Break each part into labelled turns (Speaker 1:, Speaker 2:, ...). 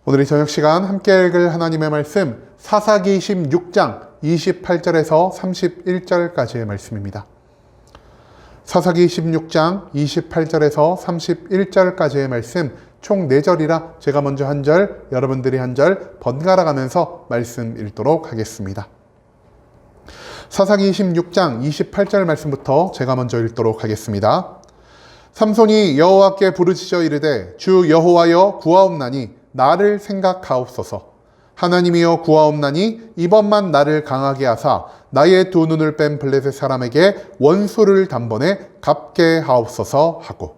Speaker 1: 오늘 이 저녁 시간 함께 읽을 하나님의 말씀 사사기 16장 28절에서 31절까지의 말씀입니다. 사사기 16장 28절에서 31절까지의 말씀 총 4절이라 제가 먼저 한 절, 여러분들이 한 절 번갈아 가면서 말씀 읽도록 하겠습니다. 사사기 16장 28절 말씀부터 제가 먼저 읽도록 하겠습니다. 삼손이 여호와께 부르짖어 이르되 주 여호와여 구하옵나니 나를 생각하옵소서. 하나님이여 구하옵나니 이번만 나를 강하게 하사 나의 두 눈을 뺀 블레셋 사람에게 원수를 단번에 갚게 하옵소서 하고,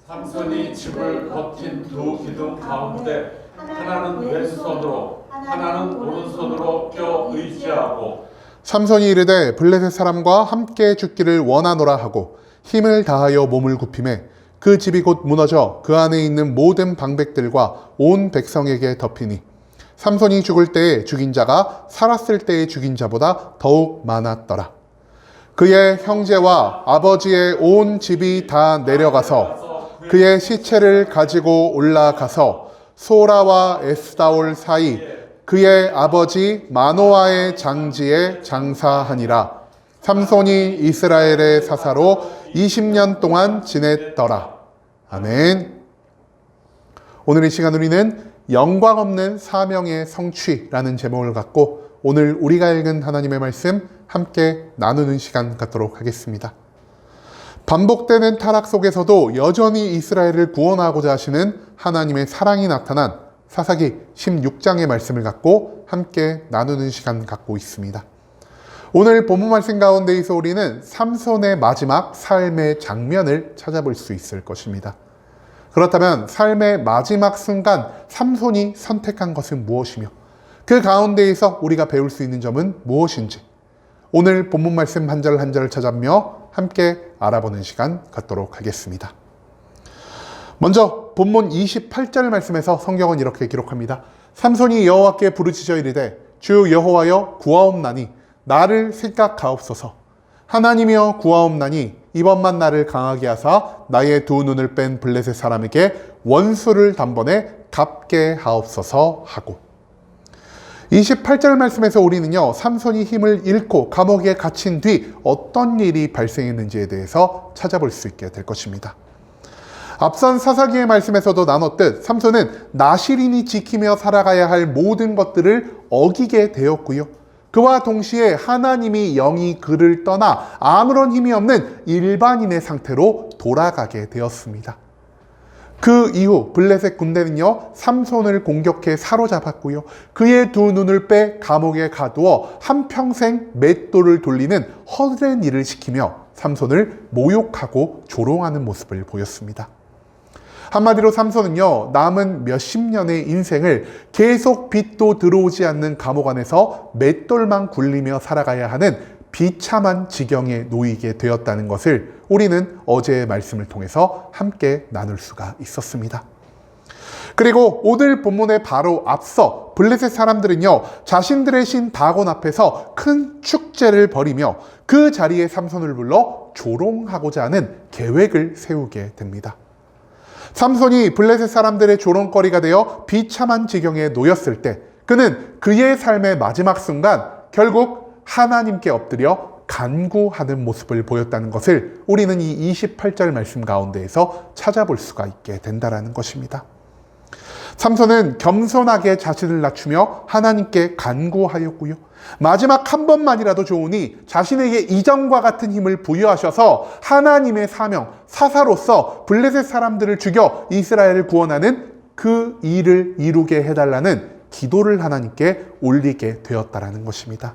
Speaker 2: 삼손이 집을 버틴 두 기둥 가운데 하나는 왼손으로 하나는 오른손으로 껴 의지하고,
Speaker 1: 삼손이 이르되 블레셋 사람과 함께 죽기를 원하노라 하고 힘을 다하여 몸을 굽히매 그 집이 곧 무너져 그 안에 있는 모든 방백들과 온 백성에게 덮이니 삼손이 죽을 때에 죽인 자가 살았을 때에 죽인 자보다 더욱 많았더라. 그의 형제와 아버지의 온 집이 다 내려가서 그의 시체를 가지고 올라가서 소라와 에스다올 사이 그의 아버지 마노아의 장지에 장사하니라. 삼손이 이스라엘의 사사로 20년 동안 지냈더라. 아멘. 오늘 이 시간 우리는 영광 없는 사명의 성취라는 제목을 갖고 오늘 우리가 읽은 하나님의 말씀 함께 나누는 시간 갖도록 하겠습니다. 반복되는 타락 속에서도 여전히 이스라엘을 구원하고자 하시는 하나님의 사랑이 나타난 사사기 16장의 말씀을 갖고 함께 나누는 시간 갖고 있습니다. 오늘 본문 말씀 가운데에서 우리는 삼손의 마지막 삶의 장면을 찾아볼 수 있을 것입니다. 그렇다면 삶의 마지막 순간 삼손이 선택한 것은 무엇이며 그 가운데에서 우리가 배울 수 있는 점은 무엇인지 오늘 본문 말씀 한 절 한 절을 찾아며 함께 알아보는 시간 갖도록 하겠습니다. 먼저 본문 28절 말씀에서 성경은 이렇게 기록합니다. 삼손이 여호와께 부르짖어 이르되 주 여호와여 구하옵나니 나를 생각하옵소서. 하나님이여 구하옵나니 이번만 나를 강하게 하사 나의 두 눈을 뺀 블레셋 사람에게 원수를 단번에 갚게 하옵소서 하고, 28절 말씀에서 우리는요 삼손이 힘을 잃고 감옥에 갇힌 뒤 어떤 일이 발생했는지에 대해서 찾아볼 수 있게 될 것입니다. 앞선 사사기의 말씀에서도 나눴듯 삼손은 나실인이 지키며 살아가야 할 모든 것들을 어기게 되었고요. 그와 동시에 하나님이 영이 그를 떠나 아무런 힘이 없는 일반인의 상태로 돌아가게 되었습니다. 그 이후 블레셋 군대는요 삼손을 공격해 사로잡았고요. 그의 두 눈을 빼 감옥에 가두어 한평생 맷돌을 돌리는 헛된 일을 시키며 삼손을 모욕하고 조롱하는 모습을 보였습니다. 한마디로 삼손은요 남은 몇십 년의 인생을 계속 빛도 들어오지 않는 감옥 안에서 맷돌만 굴리며 살아가야 하는 비참한 지경에 놓이게 되었다는 것을 우리는 어제의 말씀을 통해서 함께 나눌 수가 있었습니다. 그리고 오늘 본문의 바로 앞서 블레셋 사람들은요 자신들의 신 다곤 앞에서 큰 축제를 벌이며 그 자리에 삼손을 불러 조롱하고자 하는 계획을 세우게 됩니다. 삼손이 블레셋 사람들의 조롱거리가 되어 비참한 지경에 놓였을 때 그는 그의 삶의 마지막 순간 결국 하나님께 엎드려 간구하는 모습을 보였다는 것을 우리는 이 28절 말씀 가운데에서 찾아볼 수가 있게 된다는 것입니다. 삼손은 겸손하게 자신을 낮추며 하나님께 간구하였고요. 마지막 한 번만이라도 좋으니 자신에게 이전과 같은 힘을 부여하셔서 하나님의 사명, 사사로서 블레셋 사람들을 죽여 이스라엘을 구원하는 그 일을 이루게 해달라는 기도를 하나님께 올리게 되었다는 것입니다.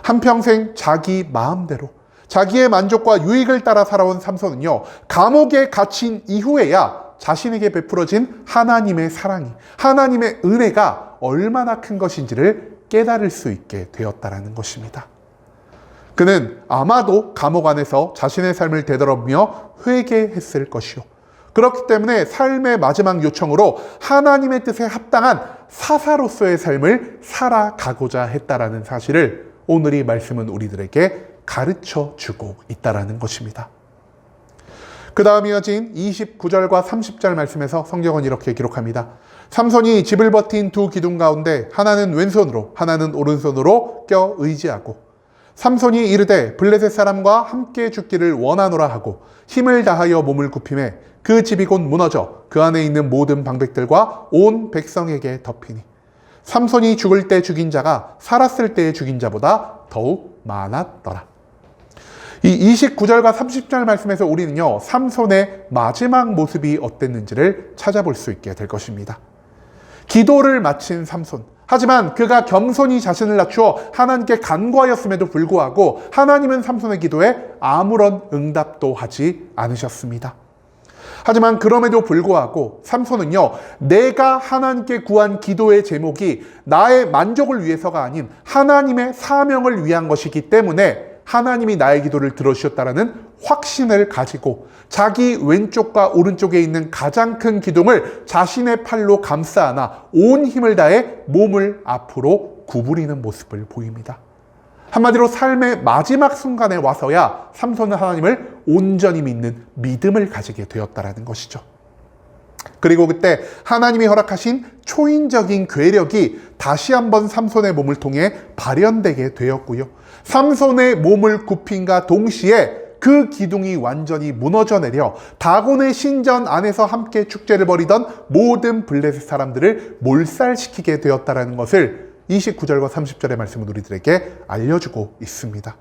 Speaker 1: 한평생 자기 마음대로 자기의 만족과 유익을 따라 살아온 삼손은요 감옥에 갇힌 이후에야 자신에게 베풀어진 하나님의 사랑이, 하나님의 은혜가 얼마나 큰 것인지를 깨달을 수 있게 되었다는 것입니다. 그는 아마도 감옥 안에서 자신의 삶을 되돌아보며 회개했을 것이요. 그렇기 때문에 삶의 마지막 요청으로 하나님의 뜻에 합당한 사사로서의 삶을 살아가고자 했다라는 사실을 오늘 이 말씀은 우리들에게 가르쳐 주고 있다는 것입니다. 그 다음 이어진 29절과 30절 말씀에서 성경은 이렇게 기록합니다. 삼손이 집을 버틴 두 기둥 가운데 하나는 왼손으로 하나는 오른손으로 껴 의지하고 삼손이 이르되 블레셋 사람과 함께 죽기를 원하노라 하고 힘을 다하여 몸을 굽히매 그 집이 곧 무너져 그 안에 있는 모든 방백들과 온 백성에게 덮이니 삼손이 죽을 때 죽인 자가 살았을 때에 죽인 자보다 더욱 많았더라. 이 29절과 30절 말씀에서 우리는요, 삼손의 마지막 모습이 어땠는지를 찾아볼 수 있게 될 것입니다. 기도를 마친 삼손. 하지만 그가 겸손히 자신을 낮추어 하나님께 간구하였음에도 불구하고 하나님은 삼손의 기도에 아무런 응답도 하지 않으셨습니다. 하지만 그럼에도 불구하고 삼손은요, 내가 하나님께 구한 기도의 제목이 나의 만족을 위해서가 아닌 하나님의 사명을 위한 것이기 때문에 하나님이 나의 기도를 들어주셨다는 확신을 가지고 자기 왼쪽과 오른쪽에 있는 가장 큰 기둥을 자신의 팔로 감싸 안아 온 힘을 다해 몸을 앞으로 구부리는 모습을 보입니다. 한마디로 삶의 마지막 순간에 와서야 삼손은 하나님을 온전히 믿는 믿음을 가지게 되었다는 것이죠. 그리고 그때 하나님이 허락하신 초인적인 괴력이 다시 한번 삼손의 몸을 통해 발현되게 되었고요. 삼손의 몸을 굽힌과 동시에 그 기둥이 완전히 무너져 내려 다곤의 신전 안에서 함께 축제를 벌이던 모든 블레셋 사람들을 몰살시키게 되었다는 것을 29절과 30절의 말씀은 우리들에게 알려주고 있습니다.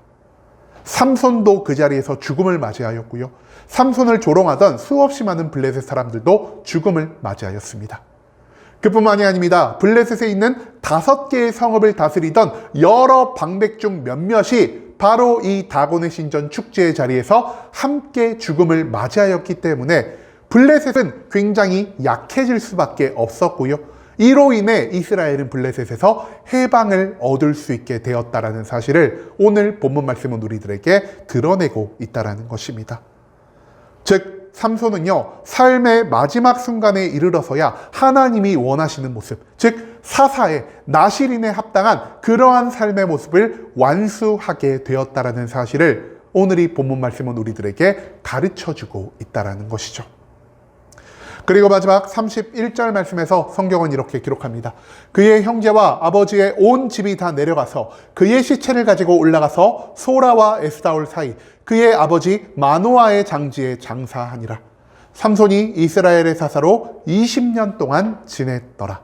Speaker 1: 삼손도 그 자리에서 죽음을 맞이하였고요. 삼손을 조롱하던 수없이 많은 블레셋 사람들도 죽음을 맞이하였습니다. 그뿐만이 아닙니다. 블레셋에 있는 5개의 성읍을 다스리던 여러 방백 중 몇몇이 바로 이 다곤의 신전 축제의 자리에서 함께 죽음을 맞이하였기 때문에 블레셋은 굉장히 약해질 수밖에 없었고요. 이로 인해 이스라엘은 블레셋에서 해방을 얻을 수 있게 되었다는 사실을 오늘 본문 말씀은 우리들에게 드러내고 있다는 것입니다. 즉 삼손은요, 삶의 마지막 순간에 이르러서야 하나님이 원하시는 모습, 즉 사사의 나실인에 합당한 그러한 삶의 모습을 완수하게 되었다는 사실을 오늘 이 본문 말씀은 우리들에게 가르쳐주고 있다는 것이죠. 그리고 마지막 31절 말씀에서 성경은 이렇게 기록합니다. 그의 형제와 아버지의 온 집이 다 내려가서 그의 시체를 가지고 올라가서 소라와 에스다올 사이 그의 아버지 마노아의 장지에 장사하니라. 삼손이 이스라엘의 사사로 20년 동안 지냈더라.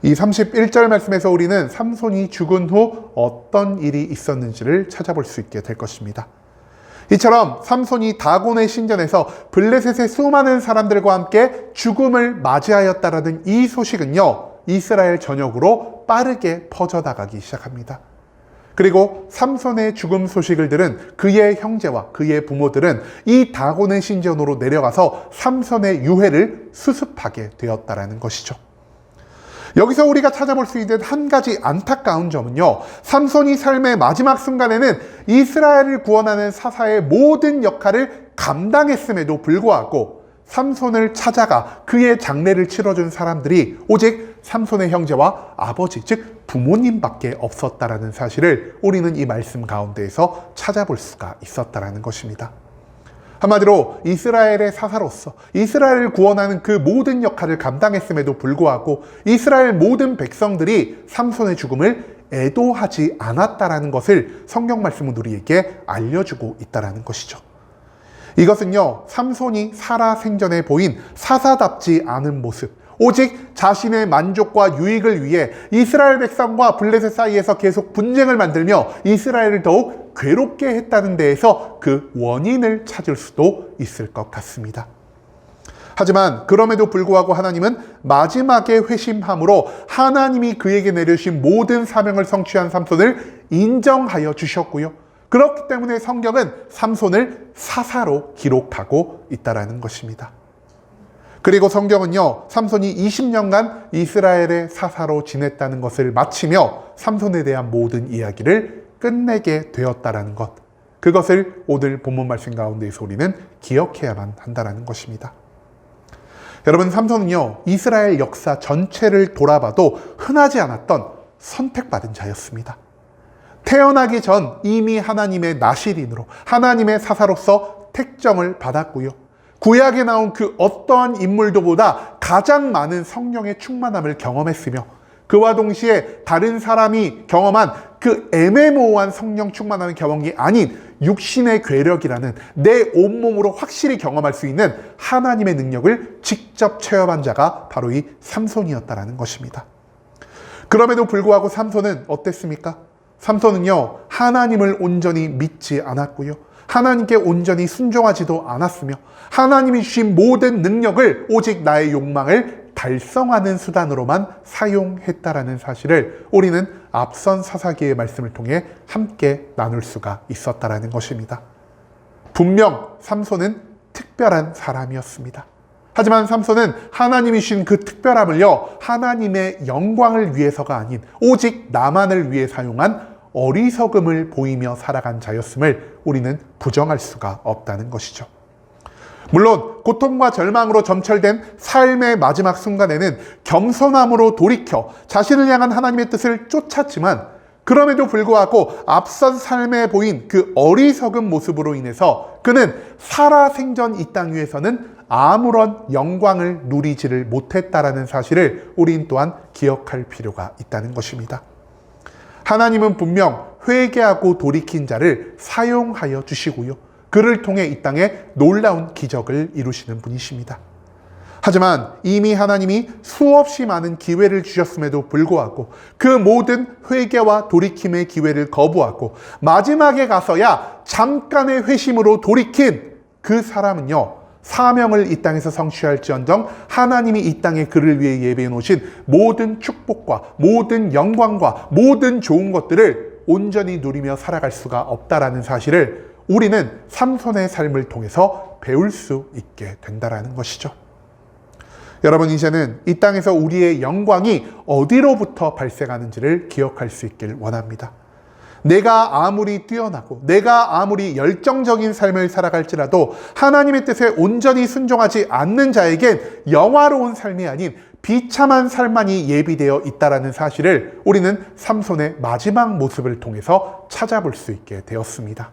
Speaker 1: 이 31절 말씀에서 우리는 삼손이 죽은 후 어떤 일이 있었는지를 찾아볼 수 있게 될 것입니다. 이처럼 삼손이 다곤의 신전에서 블레셋의 수많은 사람들과 함께 죽음을 맞이하였다라는 이 소식은요, 이스라엘 전역으로 빠르게 퍼져나가기 시작합니다. 그리고 삼손의 죽음 소식을 들은 그의 형제와 그의 부모들은 이 다곤의 신전으로 내려가서 삼손의 유해를 수습하게 되었다는 것이죠. 여기서 우리가 찾아볼 수 있는 한 가지 안타까운 점은요, 삼손이 삶의 마지막 순간에는 이스라엘을 구원하는 사사의 모든 역할을 감당했음에도 불구하고 삼손을 찾아가 그의 장례를 치러준 사람들이 오직 삼손의 형제와 아버지, 즉 부모님밖에 없었다라는 사실을 우리는 이 말씀 가운데에서 찾아볼 수가 있었다라는 것입니다. 한마디로 이스라엘의 사사로서 이스라엘을 구원하는 그 모든 역할을 감당했음에도 불구하고 이스라엘 모든 백성들이 삼손의 죽음을 애도하지 않았다라는 것을 성경 말씀은 우리에게 알려주고 있다는 것이죠. 이것은요, 삼손이 살아생전에 보인 사사답지 않은 모습, 오직 자신의 만족과 유익을 위해 이스라엘 백성과 블레셋 사이에서 계속 분쟁을 만들며 이스라엘을 더욱 괴롭게 했다는 데에서 그 원인을 찾을 수도 있을 것 같습니다. 하지만 그럼에도 불구하고 하나님은 마지막에 회심함으로 하나님이 그에게 내려주신 모든 사명을 성취한 삼손을 인정하여 주셨고요. 그렇기 때문에 성경은 삼손을 사사로 기록하고 있다는 것입니다. 그리고 성경은요, 삼손이 20년간 이스라엘의 사사로 지냈다는 것을 마치며 삼손에 대한 모든 이야기를 끝내게 되었다는 것, 그것을 오늘 본문 말씀 가운데에서 우리는 기억해야만 한다는 것입니다. 여러분, 삼손은요, 이스라엘 역사 전체를 돌아봐도 흔하지 않았던 선택받은 자였습니다. 태어나기 전 이미 하나님의 나실인으로 하나님의 사사로서 택정을 받았고요. 구약에 나온 그 어떠한 인물도보다 가장 많은 성령의 충만함을 경험했으며 그와 동시에 다른 사람이 경험한 그 애매모호한 성령 충만함의 경험이 아닌 육신의 괴력이라는 내 온몸으로 확실히 경험할 수 있는 하나님의 능력을 직접 체험한 자가 바로 이 삼손이었다라는 것입니다. 그럼에도 불구하고 삼손은 어땠습니까? 삼손은요, 하나님을 온전히 믿지 않았고요. 하나님께 온전히 순종하지도 않았으며 하나님이 주신 모든 능력을 오직 나의 욕망을 달성하는 수단으로만 사용했다라는 사실을 우리는 앞선 사사기의 말씀을 통해 함께 나눌 수가 있었다라는 것입니다. 분명 삼손은 특별한 사람이었습니다. 하지만 삼손은 하나님이 주신 그 특별함을요, 하나님의 영광을 위해서가 아닌 오직 나만을 위해 사용한 어리석음을 보이며 살아간 자였음을 우리는 부정할 수가 없다는 것이죠. 물론 고통과 절망으로 점철된 삶의 마지막 순간에는 겸손함으로 돌이켜 자신을 향한 하나님의 뜻을 쫓았지만 그럼에도 불구하고 앞선 삶에 보인 그 어리석은 모습으로 인해서 그는 살아생전 이 땅 위에서는 아무런 영광을 누리지를 못했다라는 사실을 우린 또한 기억할 필요가 있다는 것입니다. 하나님은 분명 회개하고 돌이킨 자를 사용하여 주시고요. 그를 통해 이 땅에 놀라운 기적을 이루시는 분이십니다. 하지만 이미 하나님이 수없이 많은 기회를 주셨음에도 불구하고 그 모든 회개와 돌이킴의 기회를 거부하고 마지막에 가서야 잠깐의 회심으로 돌이킨 그 사람은요, 사명을 이 땅에서 성취할지언정 하나님이 이 땅에 그를 위해 예배해 놓으신 모든 축복과 모든 영광과 모든 좋은 것들을 온전히 누리며 살아갈 수가 없다라는 사실을 우리는 삼손의 삶을 통해서 배울 수 있게 된다라는 것이죠. 여러분, 이제는 이 땅에서 우리의 영광이 어디로부터 발생하는지를 기억할 수 있길 원합니다. 내가 아무리 뛰어나고 내가 아무리 열정적인 삶을 살아갈지라도 하나님의 뜻에 온전히 순종하지 않는 자에겐 영화로운 삶이 아닌 비참한 삶만이 예비되어 있다는 사실을 우리는 삼손의 마지막 모습을 통해서 찾아볼 수 있게 되었습니다.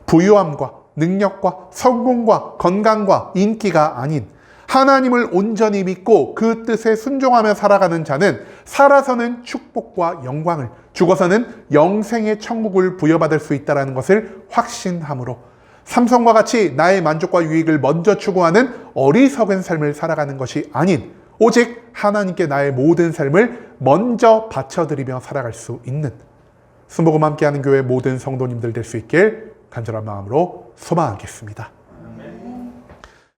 Speaker 1: 부유함과 능력과 성공과 건강과 인기가 아닌 하나님을 온전히 믿고 그 뜻에 순종하며 살아가는 자는 살아서는 축복과 영광을, 죽어서는 영생의 천국을 부여받을 수 있다는 것을 확신함으로 삼손과 같이 나의 만족과 유익을 먼저 추구하는 어리석은 삶을 살아가는 것이 아닌 오직 하나님께 나의 모든 삶을 먼저 바쳐드리며 살아갈 수 있는 순복음 함께하는 교회 모든 성도님들 될 수 있길 간절한 마음으로 소망하겠습니다.